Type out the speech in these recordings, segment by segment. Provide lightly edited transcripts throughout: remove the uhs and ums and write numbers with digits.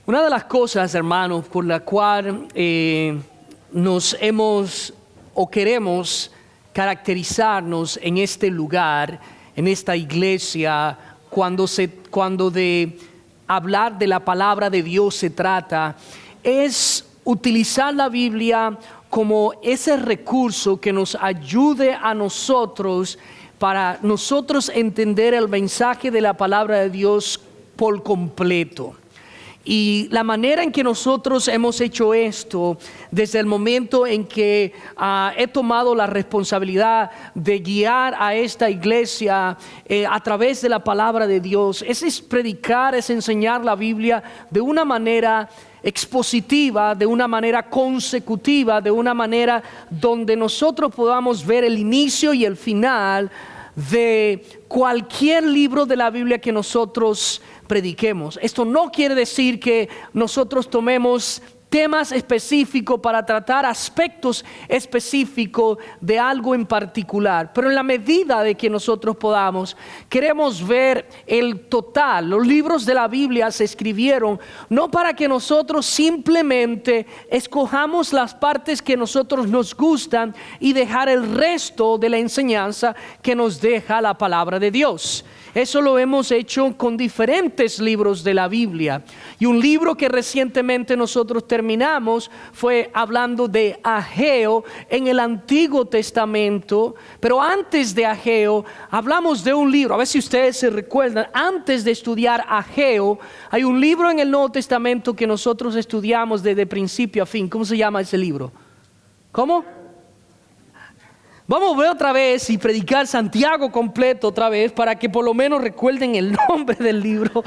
Una de las cosas, hermanos, por la cual nos hemos o queremos caracterizarnos en este lugar, en esta iglesia, cuando de hablar de la palabra de Dios se trata, es utilizar la Biblia como ese recurso que nos ayude a nosotros para nosotros entender el mensaje de la palabra de Dios por completo. Y la manera en que nosotros hemos hecho esto, desde el momento en que he tomado la responsabilidad de guiar a esta iglesia a través de la palabra de Dios, es predicar, es enseñar la Biblia de una manera expositiva, de una manera consecutiva, de una manera donde nosotros podamos ver el inicio y el final de cualquier libro de la Biblia que nosotros prediquemos. Esto no quiere decir que nosotros tomemos temas específicos para tratar aspectos específicos de algo en particular, pero en la medida de que nosotros podamos, queremos ver el total. Los libros de la Biblia se escribieron no para que nosotros simplemente escojamos las partes que nosotros nos gustan y dejar el resto de la enseñanza que nos deja la palabra de Dios. Eso lo hemos hecho con diferentes libros de la Biblia. Y un libro que recientemente nosotros terminamos fue hablando de Ageo en el Antiguo Testamento. Pero antes de Ageo hablamos de un libro, a ver si ustedes se recuerdan, antes de estudiar Ageo, hay un libro en el Nuevo Testamento que nosotros estudiamos desde principio a fin. ¿Cómo se llama ese libro? ¿Cómo? Vamos a ver otra vez y predicar Santiago completo otra vez para que por lo menos recuerden el nombre del libro.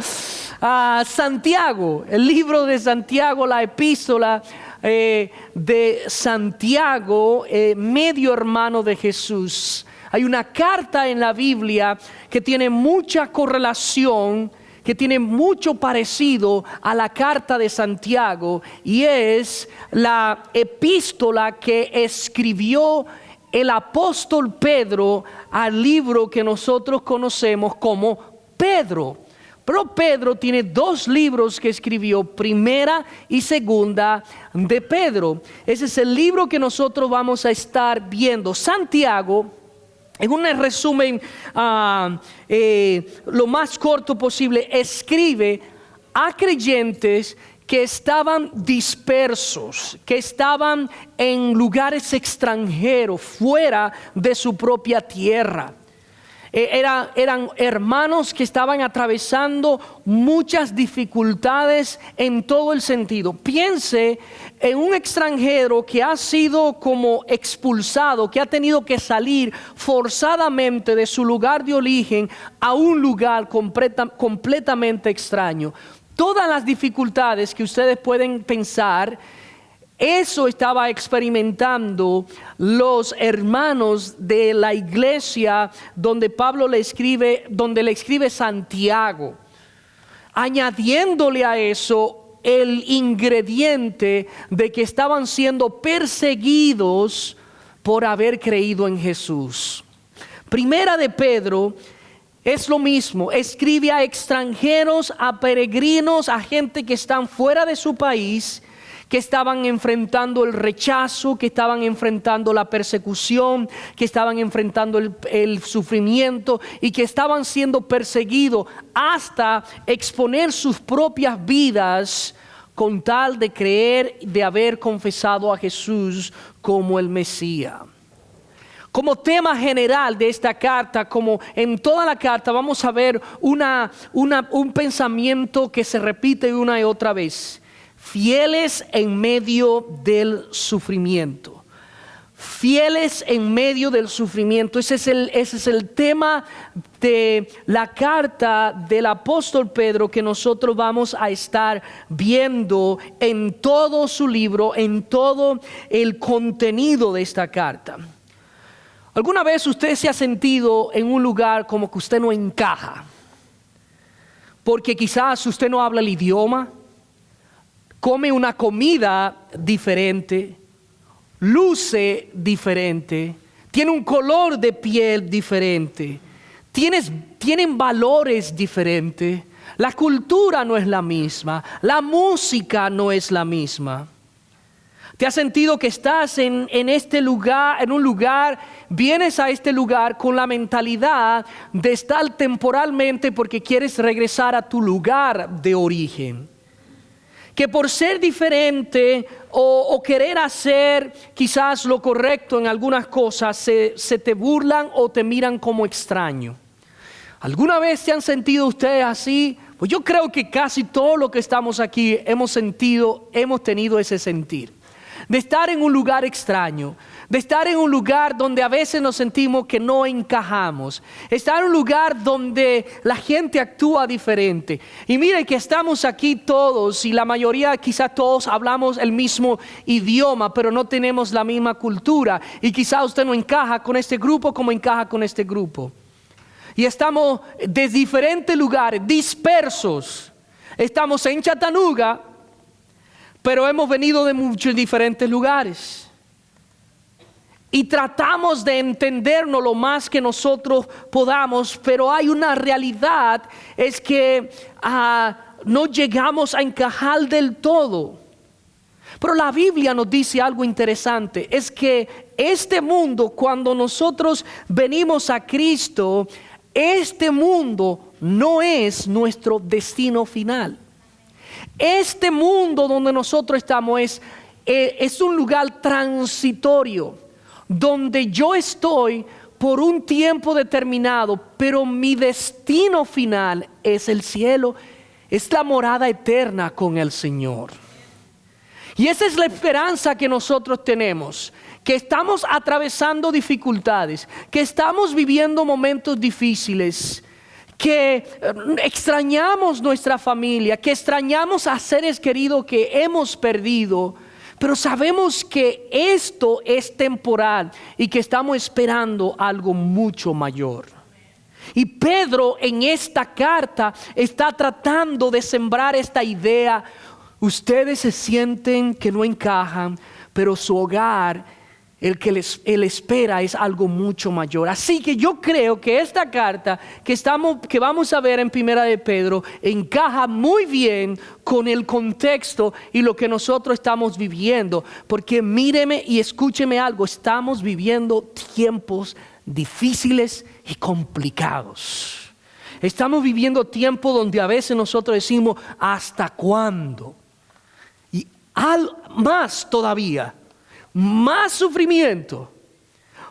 Santiago, el libro de Santiago, la epístola de Santiago, medio hermano de Jesús. Hay una carta en la Biblia que tiene mucha correlación, que tiene mucho parecido a la carta de Santiago, y es la epístola que escribió el apóstol Pedro al libro que nosotros conocemos como Pedro. Pero Pedro tiene dos libros que escribió, Primera y Segunda de Pedro. Ese es el libro que nosotros vamos a estar viendo. Santiago, en un resumen lo más corto posible, escribe a creyentes que estaban dispersos, que estaban en lugares extranjeros, fuera de su propia tierra. Eran hermanos que estaban atravesando muchas dificultades en todo el sentido. Piense en un extranjero que ha sido como expulsado, que ha tenido que salir forzadamente de su lugar de origen a un lugar completamente extraño. Todas las dificultades que ustedes pueden pensar, eso estaba experimentando los hermanos de la iglesia donde Pablo le escribe Santiago, añadiéndole a eso el ingrediente de que estaban siendo perseguidos por haber creído en Jesús. Primera de Pedro es lo mismo, escribe a extranjeros, a peregrinos, a gente que están fuera de su país, que estaban enfrentando el rechazo, que estaban enfrentando la persecución, que estaban enfrentando el sufrimiento y que estaban siendo perseguidos hasta exponer sus propias vidas con tal de creer, de haber confesado a Jesús como el Mesías. Como tema general de esta carta, como en toda la carta, vamos a ver un pensamiento que se repite una y otra vez. Fieles en medio del sufrimiento. Fieles en medio del sufrimiento. Ese es el tema de la carta del apóstol Pedro que nosotros vamos a estar viendo en todo su libro, en todo el contenido de esta carta. ¿Alguna vez usted se ha sentido en un lugar como que usted no encaja? Porque quizás usted no habla el idioma, come una comida diferente, luce diferente, tiene un color de piel diferente, tienen valores diferentes. La cultura no es la misma. La música no es la misma. ¿Te has sentido que estás en este lugar, en un lugar, vienes a este lugar con la mentalidad de estar temporalmente porque quieres regresar a tu lugar de origen? Que por ser diferente o querer hacer quizás lo correcto en algunas cosas, se te burlan o te miran como extraño. ¿Alguna vez se han sentido ustedes así? Pues yo creo que casi todos los que estamos aquí hemos tenido ese sentir. De estar en un lugar extraño, de estar en un lugar donde a veces nos sentimos que no encajamos, estar en un lugar donde la gente actúa diferente. Y mire que estamos aquí todos y la mayoría, quizás todos hablamos el mismo idioma, pero no tenemos la misma cultura. Y quizás usted no encaja con este grupo como encaja con este grupo. Y estamos de diferentes lugares, dispersos. Estamos en Chattanooga, pero hemos venido de muchos diferentes lugares. Y tratamos de entendernos lo más que nosotros podamos, pero hay una realidad, es que no llegamos a encajar del todo. Pero la Biblia nos dice algo interesante, es que este mundo, cuando nosotros venimos a Cristo, este mundo no es nuestro destino final. Este mundo donde nosotros estamos es un lugar transitorio, donde yo estoy por un tiempo determinado, pero mi destino final es el cielo, es la morada eterna con el Señor. Y esa es la esperanza que nosotros tenemos, que estamos atravesando dificultades, que estamos viviendo momentos difíciles, que extrañamos nuestra familia, que extrañamos a seres queridos que hemos perdido, pero sabemos que esto es temporal y que estamos esperando algo mucho mayor. Y Pedro en esta carta está tratando de sembrar esta idea. Ustedes se sienten que no encajan, pero su hogar, el que él espera es algo mucho mayor. Así que yo creo que esta carta que vamos a ver en Primera de Pedro encaja muy bien con el contexto y lo que nosotros estamos viviendo. Porque míreme y escúcheme algo, estamos viviendo tiempos difíciles y complicados. Estamos viviendo tiempos donde a veces nosotros decimos, ¿hasta cuándo? Y más todavía, más sufrimiento,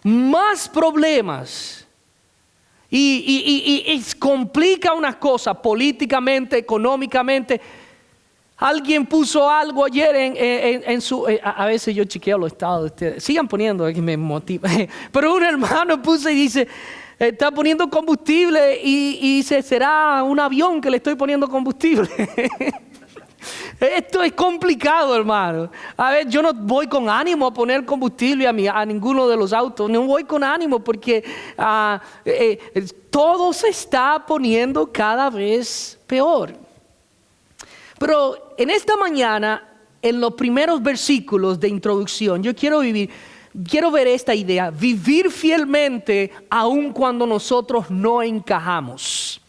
más problemas y complica unas cosas políticamente, económicamente. Alguien puso algo ayer en su... a veces yo chequeo los estados de ustedes. Sigan poniendo, que me motiva. Pero un hermano puso y dice, está poniendo combustible y dice, ¿será un avión que le estoy poniendo combustible? Esto es complicado, hermano. A ver, yo no voy con ánimo a poner combustible a ninguno de los autos. No voy con ánimo porque todo se está poniendo cada vez peor. Pero en esta mañana, en los primeros versículos de introducción, yo quiero ver esta idea: vivir fielmente aun cuando nosotros no encajamos.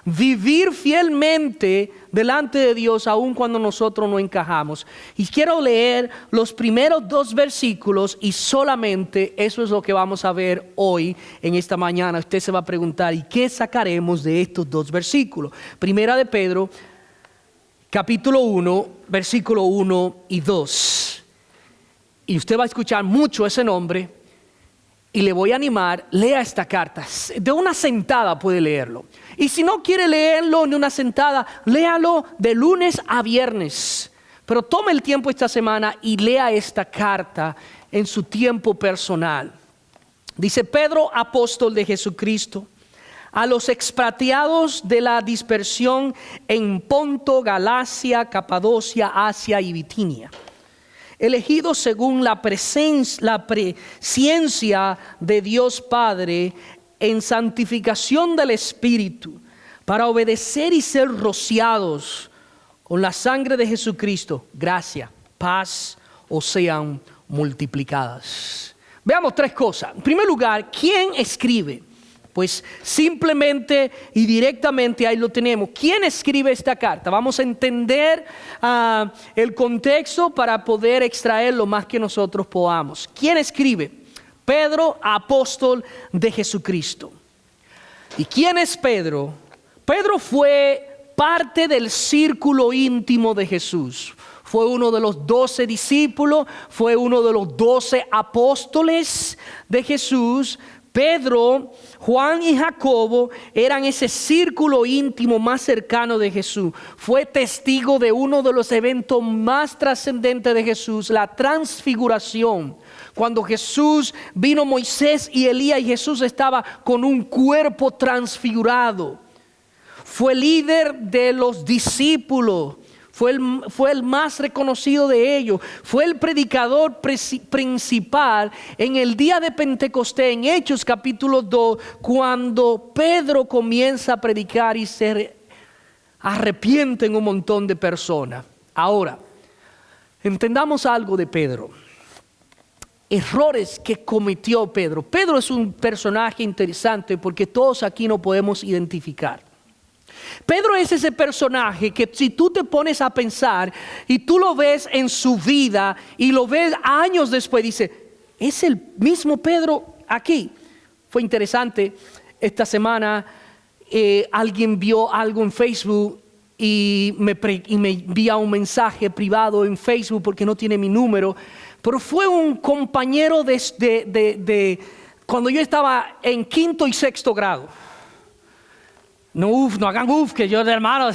Vivir fielmente delante de Dios aun cuando nosotros no encajamos. Y quiero leer los primeros 2 versículos y solamente eso es lo que vamos a ver hoy en esta mañana. Usted se va a preguntar, ¿y qué sacaremos de estos 2 versículos? Primera de Pedro, capítulo 1, versículo 1 y 2. Y usted va a escuchar mucho ese nombre. Y le voy a animar, lea esta carta. De una sentada puede leerlo. Y si no quiere leerlo en una sentada, léalo de lunes a viernes. Pero tome el tiempo esta semana y lea esta carta en su tiempo personal. Dice: Pedro, apóstol de Jesucristo, a los expatriados de la dispersión en Ponto, Galacia, Capadocia, Asia y Bitinia, elegidos según la presciencia de Dios Padre en santificación del Espíritu, para obedecer y ser rociados con la sangre de Jesucristo, gracia, paz os sean multiplicadas. Veamos 3 cosas. En primer lugar, ¿quién escribe? Pues simplemente y directamente ahí lo tenemos. ¿Quién escribe esta carta? Vamos a entender el contexto para poder extraer lo más que nosotros podamos. ¿Quién escribe? Pedro, apóstol de Jesucristo. ¿Y quién es Pedro? Pedro fue parte del círculo íntimo de Jesús. Fue uno de los 12 discípulos, fue uno de los 12 apóstoles de Jesús. Pedro, Juan y Jacobo eran ese círculo íntimo más cercano de Jesús. Fue testigo de uno de los eventos más trascendentes de Jesús, la transfiguración. Cuando Jesús vino, Moisés y Elías, y Jesús estaba con un cuerpo transfigurado. Fue líder de los discípulos. Fue el más reconocido de ellos. Fue el predicador principal en el día de Pentecostés, en Hechos capítulo 2, cuando Pedro comienza a predicar y se arrepienten un montón de personas. Ahora, entendamos algo de Pedro. Errores que cometió Pedro. Pedro es un personaje interesante porque todos aquí nos podemos identificar. Pedro es ese personaje que si tú te pones a pensar y tú lo ves en su vida y lo ves años después, dice, es el mismo Pedro aquí. Fue interesante, esta semana alguien vio algo en Facebook y me envía un mensaje privado en Facebook porque no tiene mi número, pero fue un compañero de cuando yo estaba en 5º y 6º grado. No hagan que yo de hermano.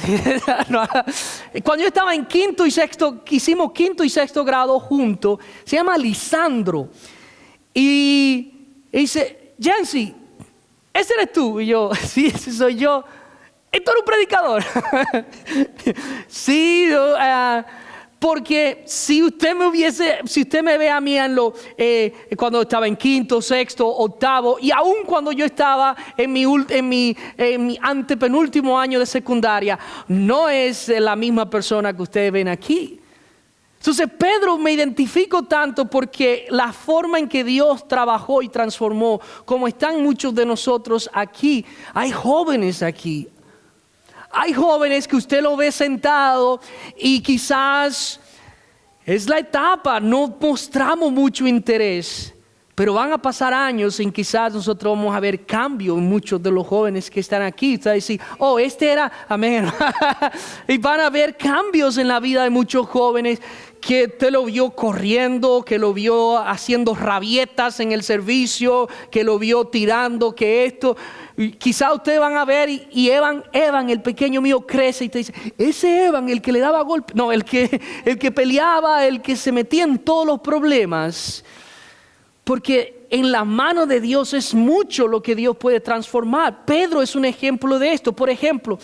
Cuando yo estaba en 5º y 6º, hicimos 5º y 6º grado juntos, se llama Lisandro. Y dice, Jensi, ¿ese eres tú? Y yo, sí, ese soy yo. ¿Esto eres un predicador? Sí, porque si usted me ve a mí cuando estaba en 5º, 6º, 8º, y aún cuando yo estaba en mi antepenúltimo año de secundaria, no es la misma persona que ustedes ven aquí. Entonces Pedro me identifico tanto porque la forma en que Dios trabajó y transformó, como están muchos de nosotros aquí, hay jóvenes aquí. Hay jóvenes que usted lo ve sentado y quizás es la etapa, no mostramos mucho interés, pero van a pasar años en quizás nosotros vamos a ver cambio en muchos de los jóvenes que están aquí. Usted va a decir, este era, amén. Y van a ver cambios en la vida de muchos jóvenes que te lo vio corriendo, que lo vio haciendo rabietas en el servicio, que lo vio tirando, que esto. Quizá ustedes van a ver y Evan, el pequeño mío, crece y te dice, ese Evan, el que le daba golpes, no, el que peleaba, el que se metía en todos los problemas, porque en la mano de Dios es mucho lo que Dios puede transformar. Pedro es un ejemplo de esto. Por ejemplo,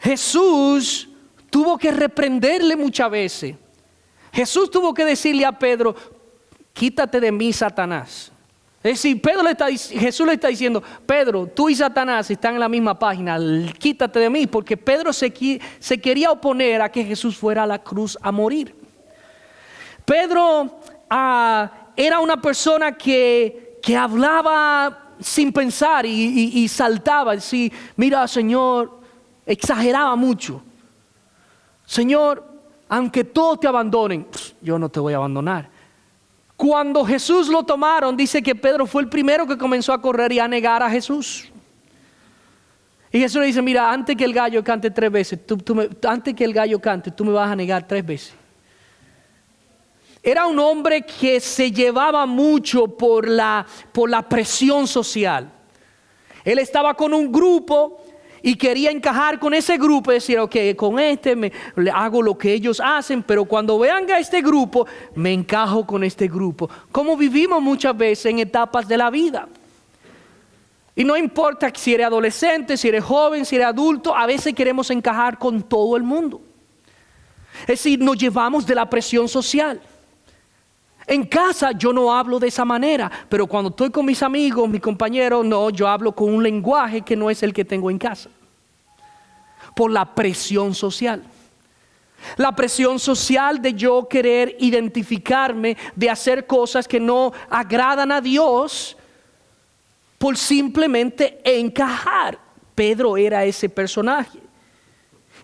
Jesús tuvo que reprenderle muchas veces. Jesús tuvo que decirle a Pedro, quítate de mí, Satanás. Es decir, Jesús le está diciendo, Pedro, tú y Satanás están en la misma página, quítate de mí, porque Pedro se quería oponer a que Jesús fuera a la cruz a morir. Pedro era una persona que hablaba sin pensar y saltaba, decir, mira, Señor, exageraba mucho. Señor, aunque todos te abandonen, yo no te voy a abandonar. Cuando Jesús lo tomaron, dice que Pedro fue el primero que comenzó a correr y a negar a Jesús. Y Jesús le dice, mira, antes que el gallo cante 3 veces, antes que el gallo cante, tú me vas a negar 3 veces. Era un hombre que se llevaba mucho por la presión social. Él estaba con un grupo y quería encajar con ese grupo y decir, ok, con le hago lo que ellos hacen, pero cuando vean a este grupo, me encajo con este grupo. Como vivimos muchas veces en etapas de la vida. Y no importa si eres adolescente, si eres joven, si eres adulto, a veces queremos encajar con todo el mundo. Es decir, nos llevamos de la presión social. En casa yo no hablo de esa manera, pero cuando estoy con mis amigos, mis compañeros, no, yo hablo con un lenguaje que no es el que tengo en casa. Por la presión social. La presión social de yo querer identificarme, de hacer cosas que no agradan a Dios, por simplemente encajar. Pedro era ese personaje.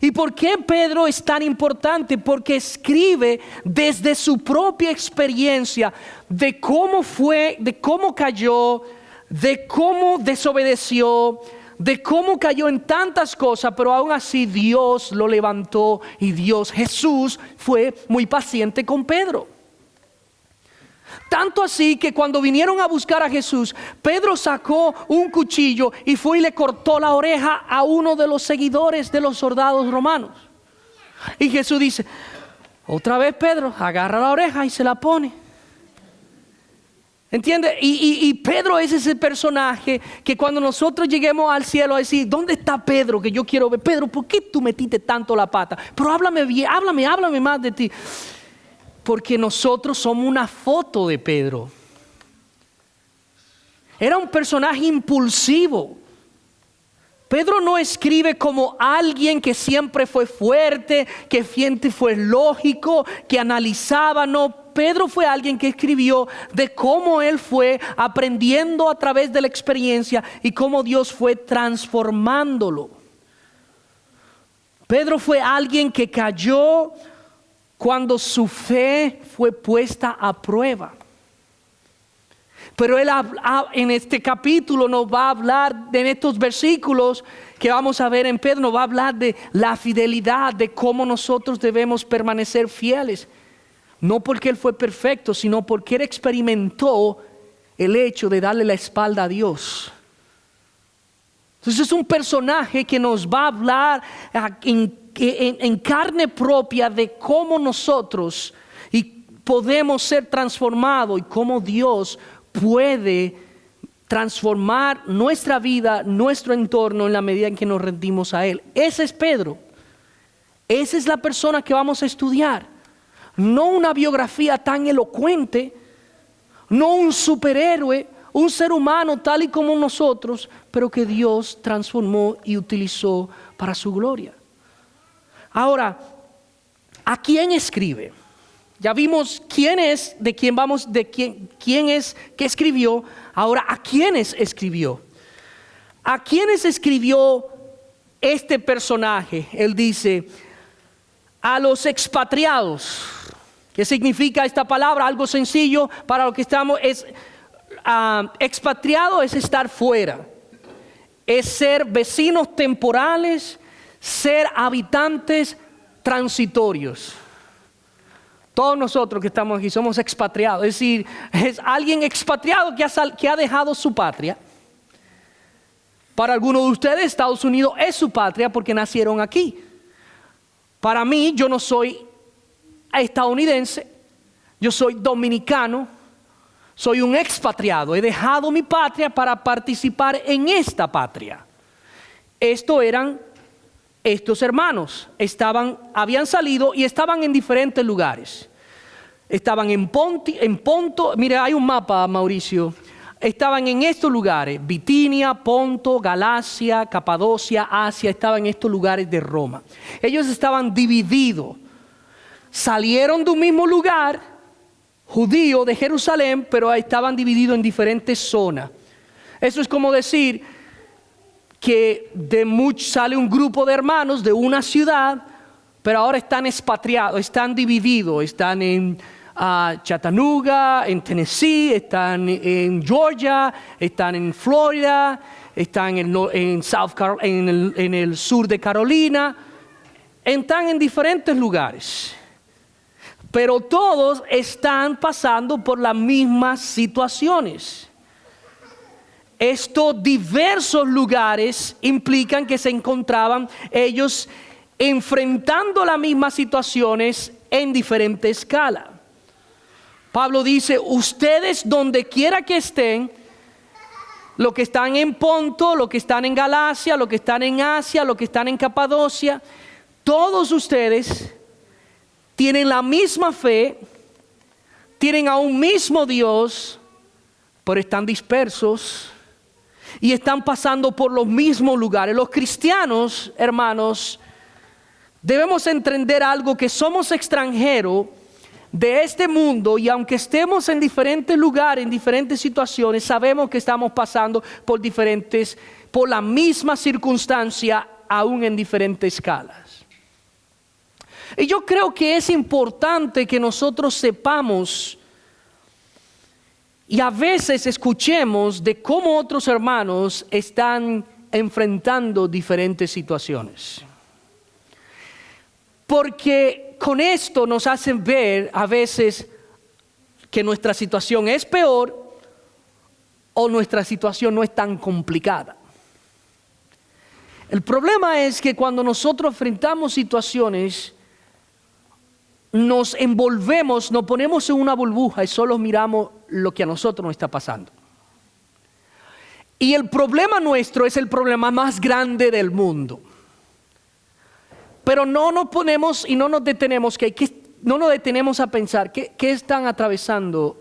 ¿Y por qué Pedro es tan importante? Porque escribe desde su propia experiencia de cómo fue, de cómo cayó, de cómo desobedeció, de cómo cayó en tantas cosas, pero aún así Dios lo levantó y Jesús fue muy paciente con Pedro. Tanto así que cuando vinieron a buscar a Jesús, Pedro sacó un cuchillo y fue y le cortó la oreja a uno de los seguidores de los soldados romanos. Y Jesús dice, otra vez Pedro, agarra la oreja y se la pone. ¿Entiende? Y Pedro es ese personaje que cuando nosotros lleguemos al cielo a decir, ¿dónde está Pedro? Que yo quiero ver. Pedro, ¿por qué tú metiste tanto la pata? Pero háblame bien, háblame más de ti. Porque nosotros somos una foto de Pedro. Era un personaje impulsivo. Pedro no escribe como alguien que siempre fue fuerte, que siempre fue lógico, que analizaba. No, Pedro fue alguien que escribió de cómo él fue aprendiendo a través de la experiencia y cómo Dios fue transformándolo. Pedro fue alguien que cayó cuando su fe fue puesta a prueba. Pero él en este capítulo nos va a hablar, en estos versículos que vamos a ver en Pedro, nos va a hablar de la fidelidad, de cómo nosotros debemos permanecer fieles. No porque él fue perfecto, sino porque él experimentó el hecho de darle la espalda a Dios. Entonces es un personaje que nos va a hablar en carne propia de cómo nosotros podemos ser transformados y cómo Dios puede transformar nuestra vida, nuestro entorno en la medida en que nos rendimos a Él. Ese es Pedro. Esa es la persona que vamos a estudiar. No una biografía tan elocuente, no un superhéroe, un ser humano tal y como nosotros, pero que Dios transformó y utilizó para su gloria. Ahora, ¿a quién escribe? Ya vimos quién es, quién es que escribió. Ahora, ¿a quiénes escribió? ¿A quiénes escribió este personaje? Él dice, a los expatriados. ¿Qué significa esta palabra? Algo sencillo para lo que estamos es expatriado es estar fuera, es ser vecinos temporales, ser habitantes transitorios. Todos nosotros que estamos aquí somos expatriados, es decir, es alguien expatriado que ha dejado su patria. Para algunos de ustedes Estados Unidos es su patria porque nacieron aquí. Para mí, yo no soy estadounidense, yo soy dominicano, soy un expatriado, he dejado mi patria para participar en esta patria. Estos hermanos habían salido y estaban en diferentes lugares. Estaban en Ponto, mira, hay un mapa, Mauricio. Estaban en estos lugares, Bitinia, Ponto, Galacia, Capadocia, Asia, estaban en estos lugares de Roma. Ellos estaban divididos. Salieron de un mismo lugar, judío de Jerusalén, pero estaban divididos en diferentes zonas. Eso es como decir que sale un grupo de hermanos de una ciudad, pero ahora están expatriados, están divididos, están en Chattanooga, en Tennessee, están en Georgia, están en Florida, están en el sur de Carolina, están en diferentes lugares. Pero todos están pasando por las mismas situaciones. Estos diversos lugares implican que se encontraban ellos enfrentando las mismas situaciones en diferente escala. Pablo dice, ustedes donde quiera que estén, los que están en Ponto, los que están en Galacia, los que están en Asia, los que están en Capadocia, todos ustedes tienen la misma fe, tienen a un mismo Dios, pero están dispersos y están pasando por los mismos lugares. Los cristianos, hermanos, debemos entender algo, que somos extranjeros de este mundo, y aunque estemos en diferentes lugares, en diferentes situaciones, sabemos que estamos pasando por la misma circunstancia, aún en diferentes escalas. Y yo creo que es importante que nosotros sepamos y a veces escuchemos de cómo otros hermanos están enfrentando diferentes situaciones. Porque con esto nos hacen ver a veces que nuestra situación es peor o nuestra situación no es tan complicada. El problema es que cuando nosotros enfrentamos situaciones, nos envolvemos, nos ponemos en una burbuja y solo miramos lo que a nosotros nos está pasando. Y el problema nuestro es el problema más grande del mundo. Pero no nos ponemos y no nos detenemos a pensar qué están atravesando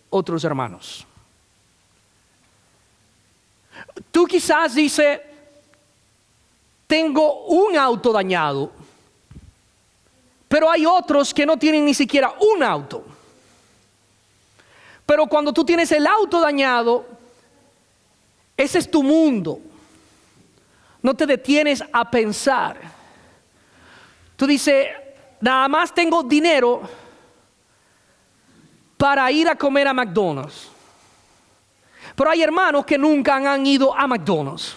otros hermanos. Tú quizás dices, tengo un auto dañado, pero hay otros que no tienen ni siquiera un auto. Pero cuando tú tienes el auto dañado, ese es tu mundo. No te detienes a pensar. Tú dices, nada más tengo dinero para ir a comer a McDonald's. Pero hay hermanos que nunca han ido a McDonald's,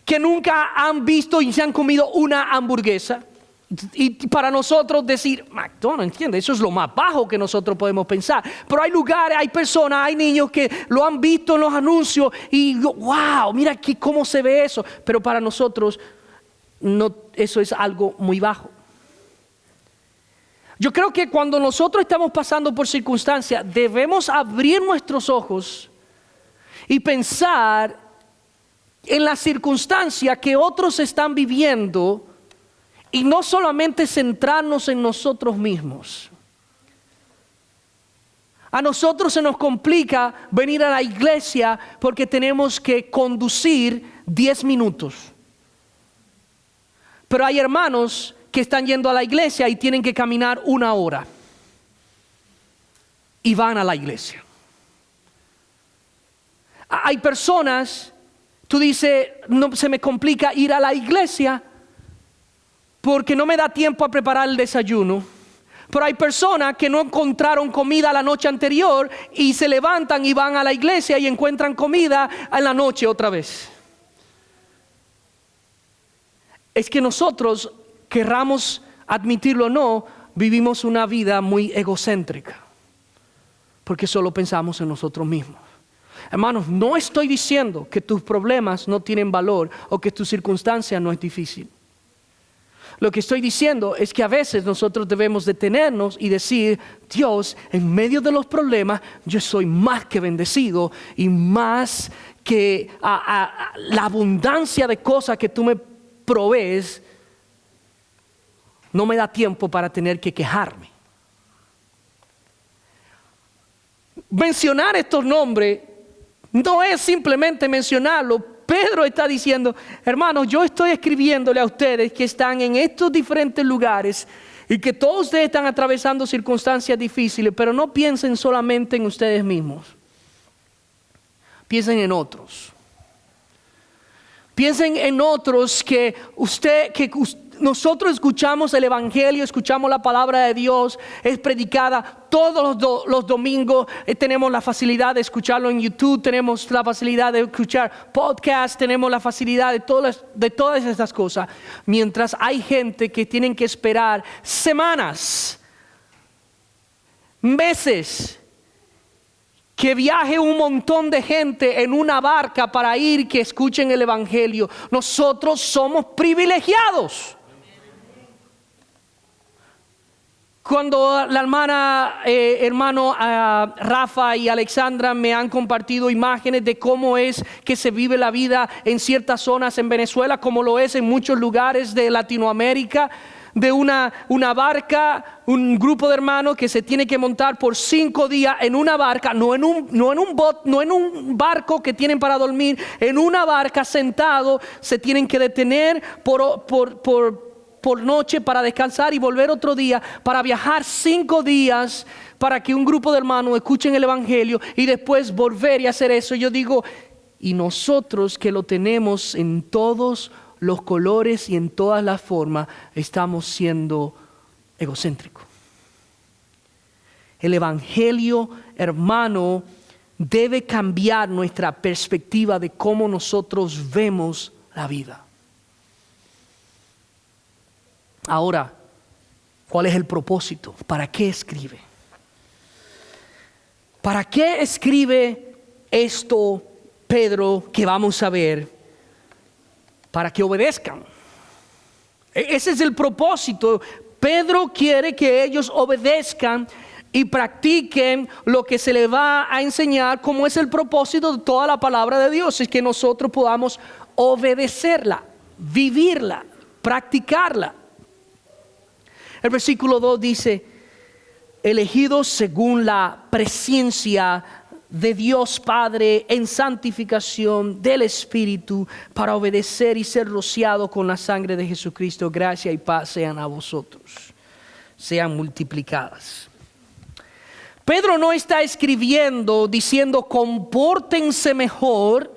que nunca han visto y se han comido una hamburguesa. Y para nosotros decir, McDonald's, ¿entiendes? Eso es lo más bajo que nosotros podemos pensar. Pero hay lugares, hay personas, hay niños que lo han visto en los anuncios y wow, mira cómo se ve eso. Pero para nosotros no, eso es algo muy bajo. Yo creo que cuando nosotros estamos pasando por circunstancias, debemos abrir nuestros ojos y pensar en la circunstancia que otros están viviendo y no solamente centrarnos en nosotros mismos. A nosotros se nos complica venir a la iglesia porque tenemos que conducir 10 minutos. Pero hay hermanos que están yendo a la iglesia y tienen que caminar 1 hora. Y van a la iglesia. Hay personas, tú dices, no, se me complica ir a la iglesia porque no me da tiempo a preparar el desayuno. Pero hay personas que no encontraron comida la noche anterior y se levantan y van a la iglesia y encuentran comida en la noche otra vez. Es que nosotros, querramos admitirlo o no, vivimos una vida muy egocéntrica, porque solo pensamos en nosotros mismos. Hermanos, no estoy diciendo que tus problemas no tienen valor o que tu circunstancia no es difícil. Lo que estoy diciendo es que a veces nosotros debemos detenernos y decir, Dios, en medio de los problemas, yo soy más que bendecido y más que la abundancia de cosas que tú me provees, no me da tiempo para tener que quejarme. Mencionar estos nombres no es simplemente mencionarlo. Pedro está diciendo, hermanos, yo estoy escribiéndole a ustedes que están en estos diferentes lugares y que todos ustedes están atravesando circunstancias difíciles, pero no piensen solamente en ustedes mismos. Piensen en otros. Piensen en otros nosotros escuchamos el evangelio, escuchamos la palabra de Dios, es predicada todos los domingos, tenemos la facilidad de escucharlo en YouTube, tenemos la facilidad de escuchar podcasts, tenemos la facilidad de todas estas cosas, mientras hay gente que tienen que esperar semanas, meses, que viaje un montón de gente en una barca para ir que escuchen el evangelio. Nosotros somos privilegiados. Cuando la hermano Rafa y Alexandra me han compartido imágenes de cómo es que se vive la vida en ciertas zonas en Venezuela, como lo es en muchos lugares de Latinoamérica, de una barca, un grupo de hermanos que se tiene que montar por 5 días en una barca, no en un barco que tienen para dormir, en una barca sentado, se tienen que detener por por noche para descansar y volver otro día para viajar 5 días para que un grupo de hermanos escuchen el evangelio y después volver y hacer eso. Yo digo, y nosotros que lo tenemos en todos los colores y en todas las formas, estamos siendo egocéntricos. El evangelio, hermano, debe cambiar nuestra perspectiva de cómo nosotros vemos la vida. Ahora, ¿cuál es el propósito? ¿Para qué escribe? ¿Para qué escribe esto Pedro que vamos a ver? Para que obedezcan. Ese es el propósito. Pedro quiere que ellos obedezcan y practiquen lo que se les va a enseñar, como es el propósito de toda la palabra de Dios, es que nosotros podamos obedecerla, vivirla, practicarla. El versículo 2 dice, elegidos según la presencia de Dios Padre en santificación del Espíritu para obedecer y ser rociado con la sangre de Jesucristo. Gracia y paz sean a vosotros, sean multiplicadas. Pedro no está escribiendo diciendo compórtense mejor,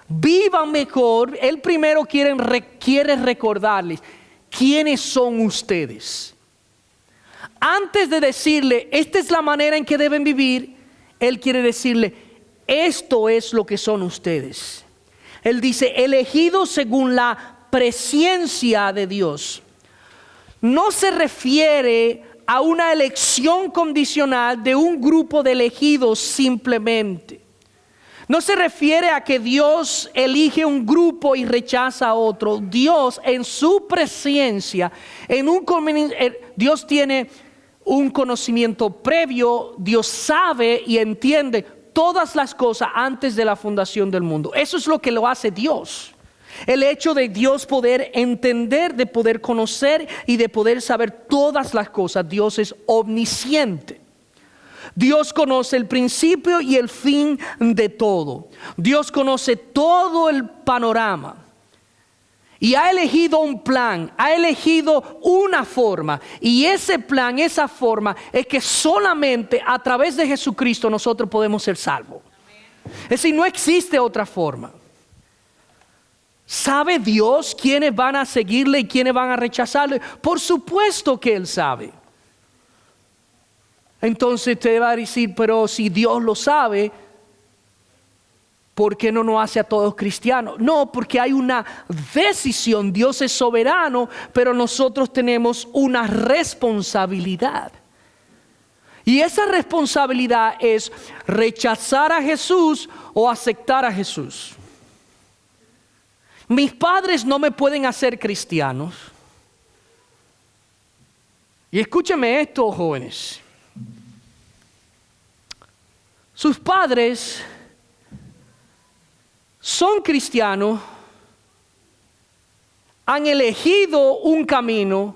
vivan mejor. Él primero quiere recordarles quiénes son ustedes. Antes de decirle esta es la manera en que deben vivir, él quiere decirle esto es lo que son ustedes. Él dice elegidos según la presencia de Dios. No se refiere a una elección condicional de un grupo de elegidos simplemente. No se refiere a que Dios elige un grupo y rechaza a otro. Dios en su presencia, Dios tiene un conocimiento previo. Dios sabe y entiende todas las cosas antes de la fundación del mundo. Eso es lo que lo hace Dios. El hecho de Dios poder entender, de poder conocer y de poder saber todas las cosas. Dios es omnisciente. Dios conoce el principio y el fin de todo. Dios conoce todo el panorama. Y ha elegido un plan, ha elegido una forma. Y ese plan, esa forma, es que solamente a través de Jesucristo nosotros podemos ser salvos. Es decir, no existe otra forma. ¿Sabe Dios quiénes van a seguirle y quiénes van a rechazarle? Por supuesto que Él sabe. Entonces te va a decir, pero si Dios lo sabe, ¿por qué no nos hace a todos cristianos? No, porque hay una decisión. Dios es soberano, pero nosotros tenemos una responsabilidad. Y esa responsabilidad es rechazar a Jesús o aceptar a Jesús. Mis padres no me pueden hacer cristianos. Y escúcheme esto, jóvenes. Sus padres son cristianos, han elegido un camino,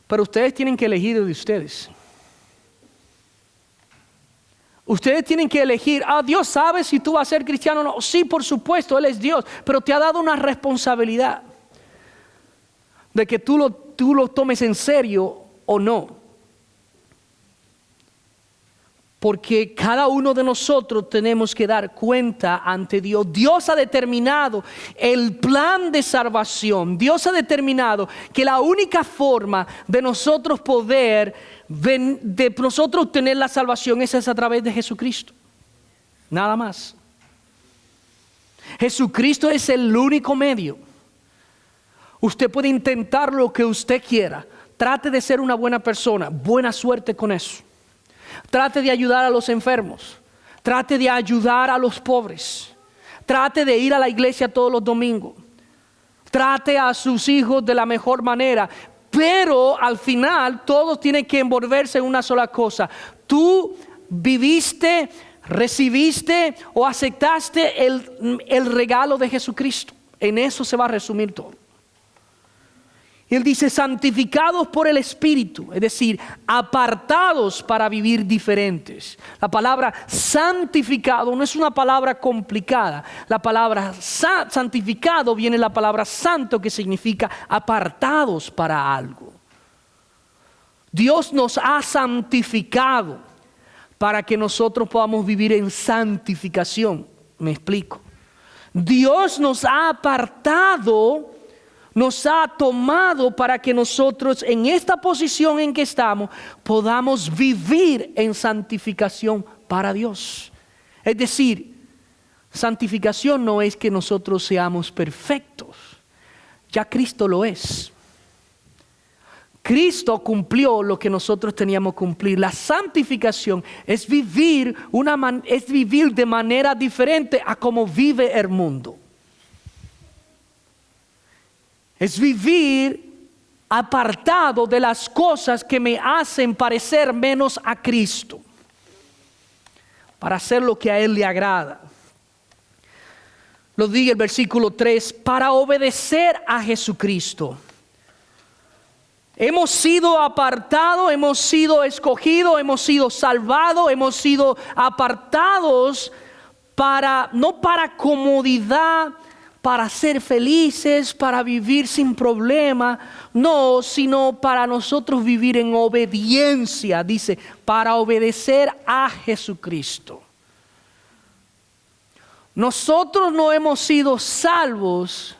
pero ustedes tienen que elegir el de ustedes. Ustedes tienen que elegir, Dios sabe si tú vas a ser cristiano o no. Sí, por supuesto, Él es Dios, pero te ha dado una responsabilidad de que tú lo tomes en serio o no. Porque cada uno de nosotros tenemos que dar cuenta ante Dios. Dios ha determinado el plan de salvación. Dios ha determinado que la única forma de nosotros de nosotros tener la salvación es a través de Jesucristo. Nada más. Jesucristo es el único medio. Usted puede intentar lo que usted quiera. Trate de ser una buena persona. Buena suerte con eso. Trate de ayudar a los enfermos. Trate de ayudar a los pobres. Trate de ir a la iglesia todos los domingos. Trate a sus hijos de la mejor manera. Pero al final todos tienen que envolverse en una sola cosa. Tú viviste, recibiste o aceptaste el regalo de Jesucristo. En eso se va a resumir todo. Él dice santificados por el Espíritu, es decir, apartados para vivir diferentes. La palabra santificado no es una palabra complicada. La palabra santificado viene de la palabra santo, que significa apartados para algo. Dios nos ha santificado para que nosotros podamos vivir en santificación. Me explico. Dios nos ha apartado, nos ha tomado para que nosotros en esta posición en que estamos podamos vivir en santificación para Dios. Es decir, santificación no es que nosotros seamos perfectos. Ya Cristo lo es. Cristo cumplió lo que nosotros teníamos que cumplir. La santificación es vivir de manera diferente a como vive el mundo. Es vivir apartado de las cosas que me hacen parecer menos a Cristo, para hacer lo que a Él le agrada. Lo dice el versículo 3, para obedecer a Jesucristo. Hemos sido apartados, hemos sido escogidos, hemos sido salvados, hemos sido apartados no para comodidad, para ser felices, para vivir sin problema, no, sino para nosotros vivir en obediencia, dice, para obedecer a Jesucristo. Nosotros no hemos sido salvos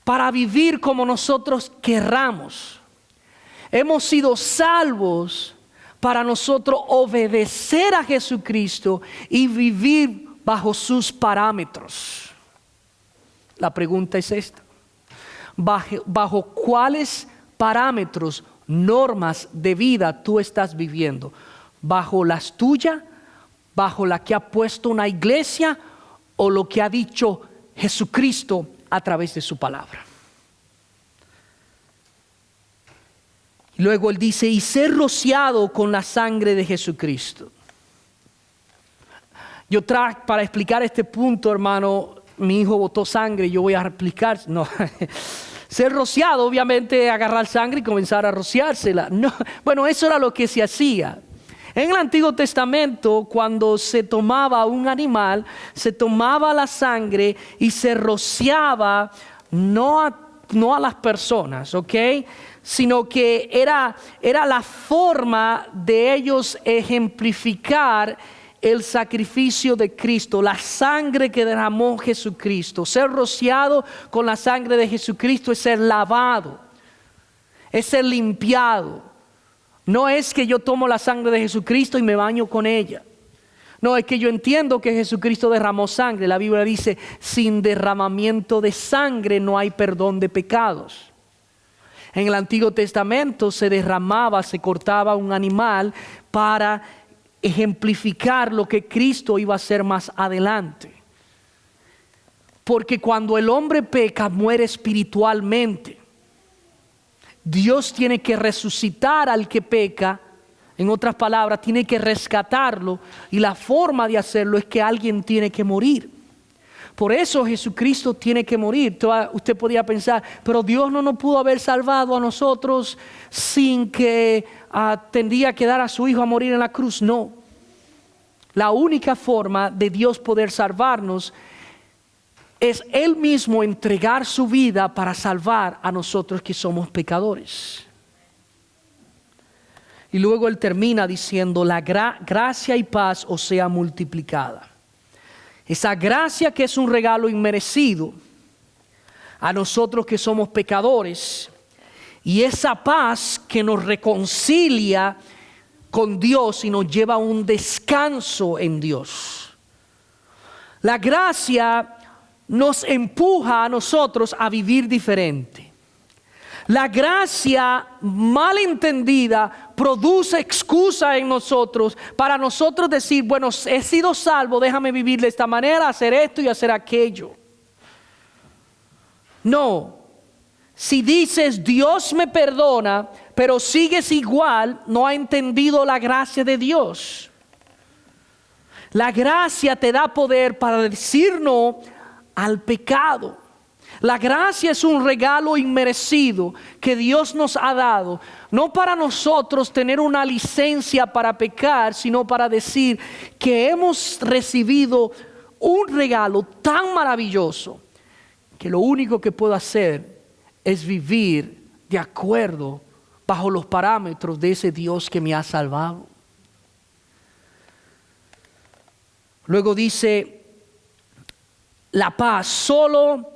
para vivir como nosotros querramos. Hemos sido salvos para nosotros obedecer a Jesucristo y vivir bajo sus parámetros. La pregunta es esta: ¿bajo cuáles parámetros, normas de vida tú estás viviendo? ¿Bajo las tuyas? ¿Bajo la que ha puesto una iglesia? ¿O lo que ha dicho Jesucristo a través de su palabra? Luego él dice, y ser rociado con la sangre de Jesucristo. Para explicar este punto, hermano, mi hijo botó sangre, yo voy a explicar. No, ser rociado, obviamente, agarrar sangre y comenzar a rociársela. No, bueno, eso era lo que se hacía. En el Antiguo Testamento, cuando se tomaba un animal, se tomaba la sangre y se rociaba no a las personas, ¿ok? Sino que era la forma de ellos ejemplificar el sacrificio de Cristo, la sangre que derramó Jesucristo. Ser rociado con la sangre de Jesucristo es ser lavado, es ser limpiado. No es que yo tomo la sangre de Jesucristo y me baño con ella. No, es que yo entiendo que Jesucristo derramó sangre. La Biblia dice, sin derramamiento de sangre no hay perdón de pecados. En el Antiguo Testamento se cortaba un animal para ejemplificar lo que Cristo iba a hacer más adelante. Porque cuando el hombre peca, muere espiritualmente. Dios tiene que resucitar al que peca, en otras palabras, tiene que rescatarlo, y la forma de hacerlo es que alguien tiene que morir. Por eso Jesucristo tiene que morir. Usted podría pensar, pero Dios no nos pudo haber salvado a nosotros sin que tendría que dar a su Hijo a morir en la cruz. No. La única forma de Dios poder salvarnos es Él mismo entregar su vida para salvar a nosotros que somos pecadores. Y luego Él termina diciendo, la gracia y paz os sea multiplicada. Esa gracia que es un regalo inmerecido a nosotros que somos pecadores, y esa paz que nos reconcilia con Dios y nos lleva a un descanso en Dios. La gracia nos empuja a nosotros a vivir diferente. La gracia mal entendida produce excusa en nosotros para nosotros decir, bueno, he sido salvo, déjame vivir de esta manera, hacer esto y hacer aquello. No, si dices Dios me perdona, pero sigues igual, no ha entendido la gracia de Dios. La gracia te da poder para decir no al pecado. La gracia es un regalo inmerecido que Dios nos ha dado, no para nosotros tener una licencia para pecar, sino para decir que hemos recibido un regalo tan maravilloso que lo único que puedo hacer es vivir de acuerdo bajo los parámetros de ese Dios que me ha salvado. Luego dice, la paz, solo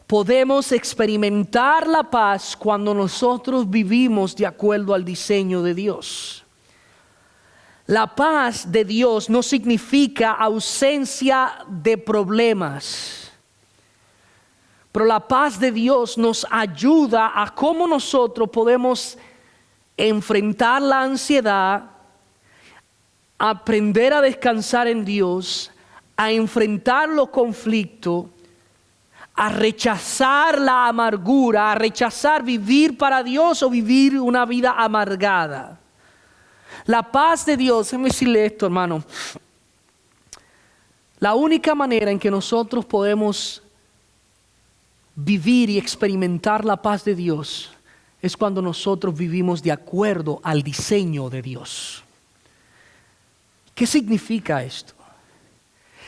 podemos experimentar la paz cuando nosotros vivimos de acuerdo al diseño de Dios. La paz de Dios no significa ausencia de problemas, pero la paz de Dios nos ayuda a cómo nosotros podemos enfrentar la ansiedad, aprender a descansar en Dios, a enfrentar los conflictos, a rechazar la amargura, a rechazar vivir para Dios o vivir una vida amargada. La paz de Dios, déjame decirle esto, hermano. La única manera en que nosotros podemos vivir y experimentar la paz de Dios es cuando nosotros vivimos de acuerdo al diseño de Dios. ¿Qué significa esto?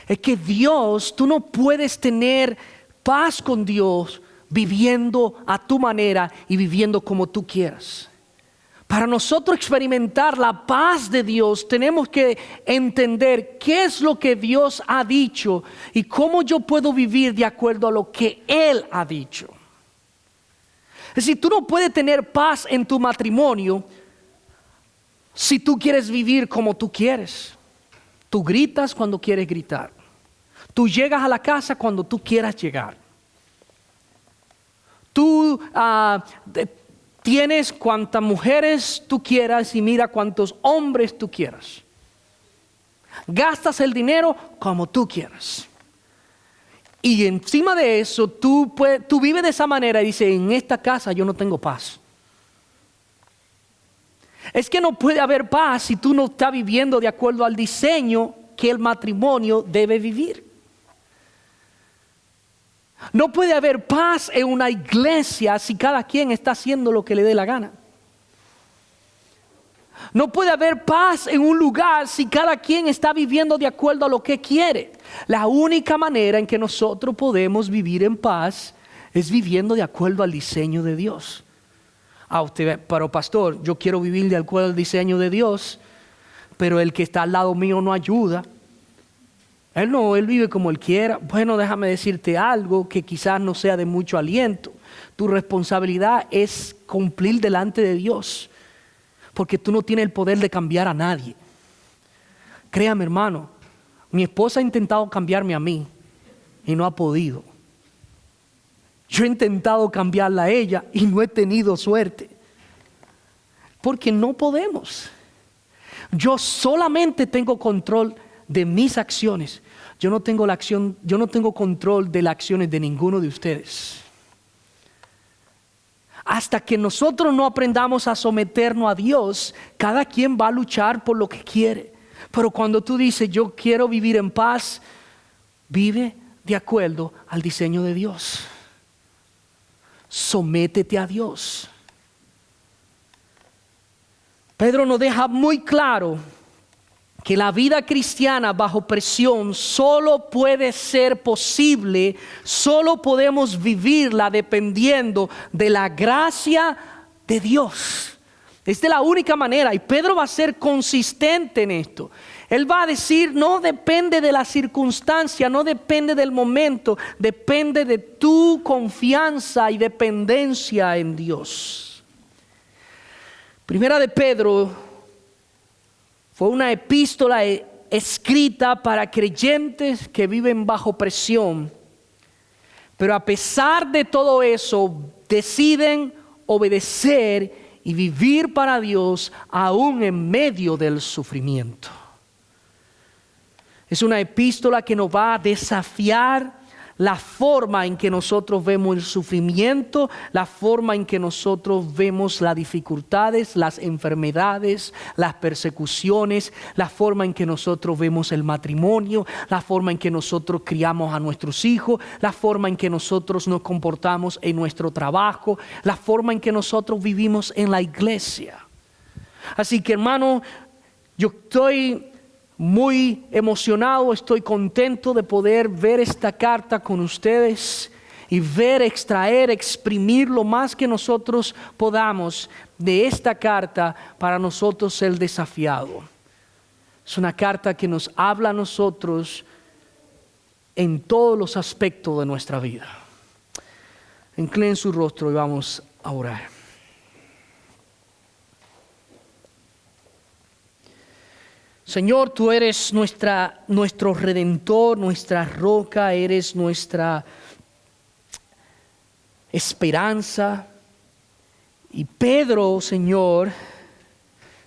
Es que Dios, tú no puedes tener paz con Dios viviendo a tu manera y viviendo como tú quieras. Para nosotros experimentar la paz de Dios, tenemos que entender qué es lo que Dios ha dicho y cómo yo puedo vivir de acuerdo a lo que Él ha dicho. Es decir, tú no puedes tener paz en tu matrimonio si tú quieres vivir como tú quieres. Tú gritas cuando quieres gritar. Tú llegas a la casa cuando tú quieras llegar. Tú tienes cuantas mujeres tú quieras y mira cuántos hombres tú quieras. Gastas el dinero como tú quieras. Y encima de eso, tú vives de esa manera y dices, en esta casa yo no tengo paz. Es que no puede haber paz si tú no estás viviendo de acuerdo al diseño que el matrimonio debe vivir. No puede haber paz en una iglesia si cada quien está haciendo lo que le dé la gana. No puede haber paz en un lugar si cada quien está viviendo de acuerdo a lo que quiere. La única manera en que nosotros podemos vivir en paz es viviendo de acuerdo al diseño de Dios. Pero pastor, yo quiero vivir de acuerdo al diseño de Dios, pero el que está al lado mío no ayuda. Él vive como él quiera. Bueno, déjame decirte algo que quizás no sea de mucho aliento. Tu responsabilidad es cumplir delante de Dios, porque tú no tienes el poder de cambiar a nadie. Créame, hermano, mi esposa ha intentado cambiarme a mí y no ha podido. Yo he intentado cambiarla a ella y no he tenido suerte, porque no podemos. Yo solamente tengo control de mis acciones. Yo no tengo control de las acciones de ninguno de ustedes. Hasta que nosotros no aprendamos a someternos a Dios, cada quien va a luchar por lo que quiere. Pero cuando tú dices, yo quiero vivir en paz, vive de acuerdo al diseño de Dios. Sométete a Dios. Pedro nos deja muy claro que la vida cristiana bajo presión solo puede ser posible, solo podemos vivirla dependiendo de la gracia de Dios. Esta es la única manera, y Pedro va a ser consistente en esto. Él va a decir, no depende de la circunstancia, no depende del momento, depende de tu confianza y dependencia en Dios. Primera de Pedro fue una epístola escrita para creyentes que viven bajo presión, pero a pesar de todo eso, deciden obedecer y vivir para Dios aún en medio del sufrimiento. Es una epístola que nos va a desafiar la forma en que nosotros vemos el sufrimiento, la forma en que nosotros vemos las dificultades, las enfermedades, las persecuciones, la forma en que nosotros vemos el matrimonio, la forma en que nosotros criamos a nuestros hijos, la forma en que nosotros nos comportamos en nuestro trabajo, la forma en que nosotros vivimos en la iglesia. Así que, hermano, yo estoy muy emocionado, estoy contento de poder ver esta carta con ustedes y ver, extraer, exprimir lo más que nosotros podamos de esta carta para nosotros ser desafiados. Es una carta que nos habla a nosotros en todos los aspectos de nuestra vida. Inclinen su rostro y vamos a orar. Señor, tú eres nuestro Redentor, nuestra roca, eres nuestra esperanza. Y Pedro, Señor,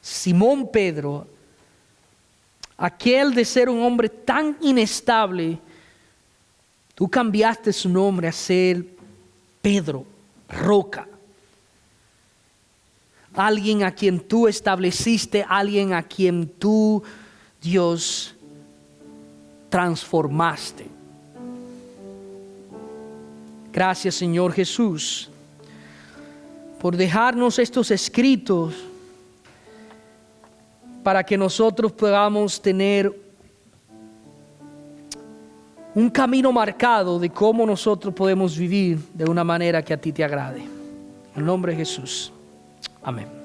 Simón Pedro, aquel de ser un hombre tan inestable, tú cambiaste su nombre a ser Pedro, roca. Alguien a quien tú estableciste, alguien a quien tú, Dios, transformaste. Gracias, Señor Jesús, por dejarnos estos escritos para que nosotros podamos tener un camino marcado de cómo nosotros podemos vivir de una manera que a ti te agrade. En el nombre de Jesús. Amén.